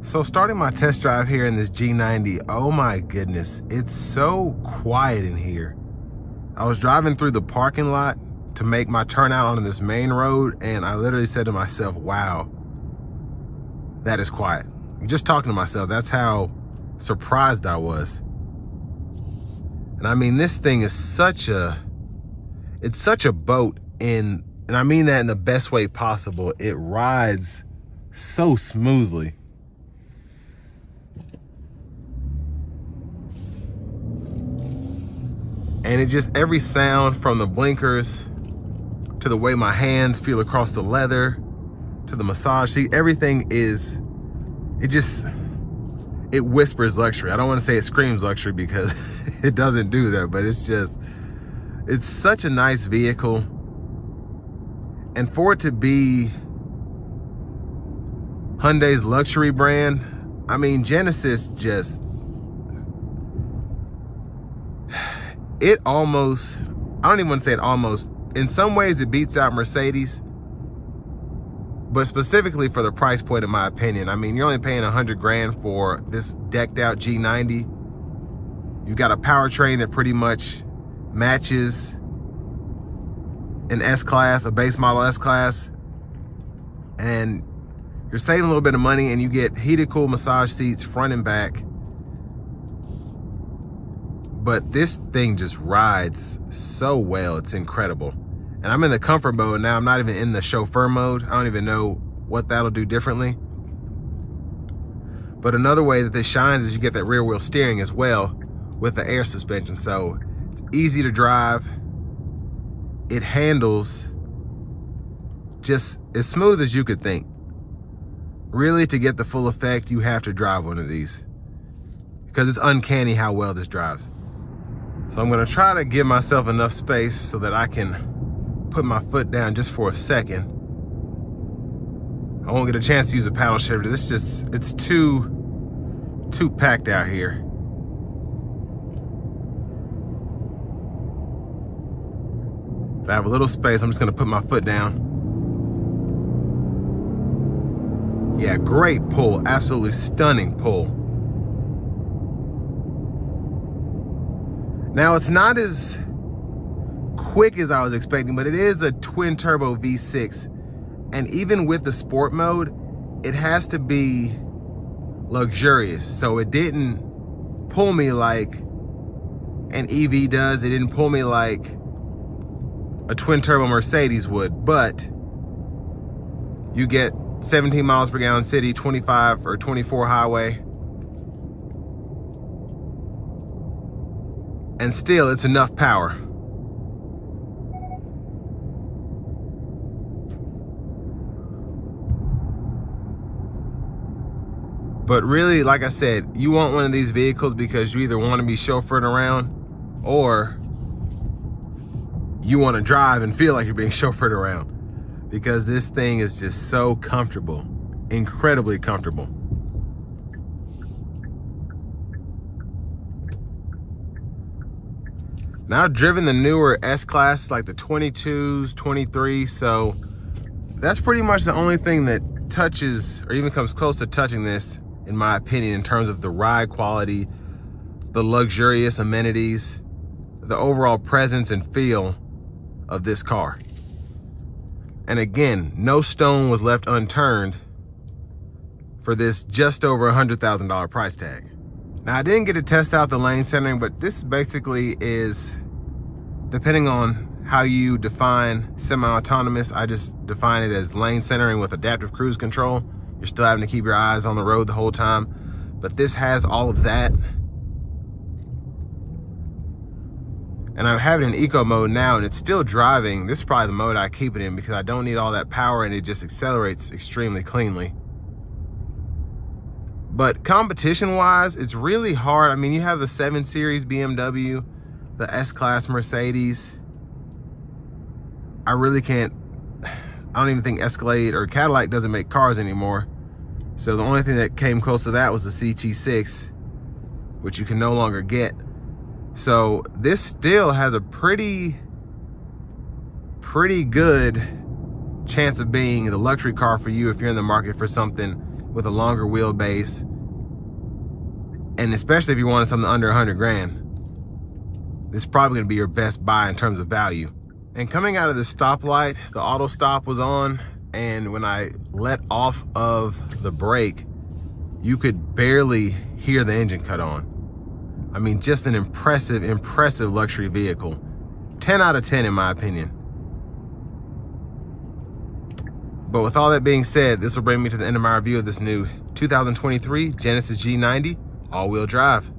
So starting my test drive here in this G90, oh my goodness, it's so quiet in here. I was driving through the parking lot to make my turn out onto this main road, and I literally said to myself, wow, that is quiet. Just talking to myself, that's how surprised I was. And I mean, this thing is such a boat, and I mean that in the best way possible. It rides so smoothly. And it just, every sound from the blinkers to the way my hands feel across the leather to the massage seat, everything is, it whispers luxury. I don't want to say it screams luxury because it doesn't do that, but it's such a nice vehicle. And for it to be Hyundai's luxury brand, I mean, Genesis just, it almost, I don't even want to say it almost, in some ways it beats out Mercedes, but specifically for the price point, in my opinion. I mean, you're only paying 100 grand for this decked out G90. You've got a powertrain that pretty much matches an S-Class, a base model S-Class, and you're saving a little bit of money, and you get heated, cool massage seats front and back. But this thing just rides so well, it's incredible. And I'm in the comfort mode now. I'm not even in the chauffeur mode. I don't even know what that'll do differently. But another way that this shines is you get that rear wheel steering as well with the air suspension. So it's easy to drive. It handles just as smooth as you could think. Really, to get the full effect, you have to drive one of these, because it's uncanny how well this drives. So I'm gonna try to give myself enough space so that I can put my foot down just for a second. I won't get a chance to use a paddle shifter. This just, it's too packed out here. But I have a little space. I'm just gonna put my foot down. Yeah, great pull, absolutely stunning pull. Now, it's not as quick as I was expecting, but it is a twin turbo V6. And even with the sport mode, it has to be luxurious. So it didn't pull me like an EV does. It didn't pull me like a twin turbo Mercedes would, but you get 17 miles per gallon city, 25 or 24 highway. And still, it's enough power. But really, like I said, you want one of these vehicles because you either want to be chauffeured around, or you want to drive and feel like you're being chauffeured around, because this thing is just so comfortable, incredibly comfortable. Now I've driven the newer S-Class, like the 22s, 23s, so that's pretty much the only thing that touches or even comes close to touching this, in my opinion, in terms of the ride quality, the luxurious amenities, the overall presence and feel of this car. And again, no stone was left unturned for this just over $100,000 price tag. Now, I didn't get to test out the lane centering, but this basically is, depending on how you define semi-autonomous, I just define it as lane centering with adaptive cruise control. You're still having to keep your eyes on the road the whole time, but this has all of that. And I have it in eco mode now, and it's still driving. This is probably the mode I keep it in because I don't need all that power, and it just accelerates extremely cleanly. But competition-wise, it's really hard. I mean, you have the 7 Series BMW, the S-Class Mercedes. I really can't, I don't even think Escalade or Cadillac doesn't make cars anymore. So the only thing that came close to that was the CT6, which you can no longer get. So this still has a pretty good chance of being the luxury car for you if you're in the market for something with a longer wheelbase, and especially if you wanted something under 100 grand, this is probably gonna be your best buy in terms of value. And coming out of the stoplight, the auto stop was on, and when I let off of the brake, you could barely hear the engine cut on. I mean, just an impressive, impressive luxury vehicle. 10 out of 10 in my opinion. But with all that being said, this will bring me to the end of my review of this new 2023 Genesis G90 all-wheel drive.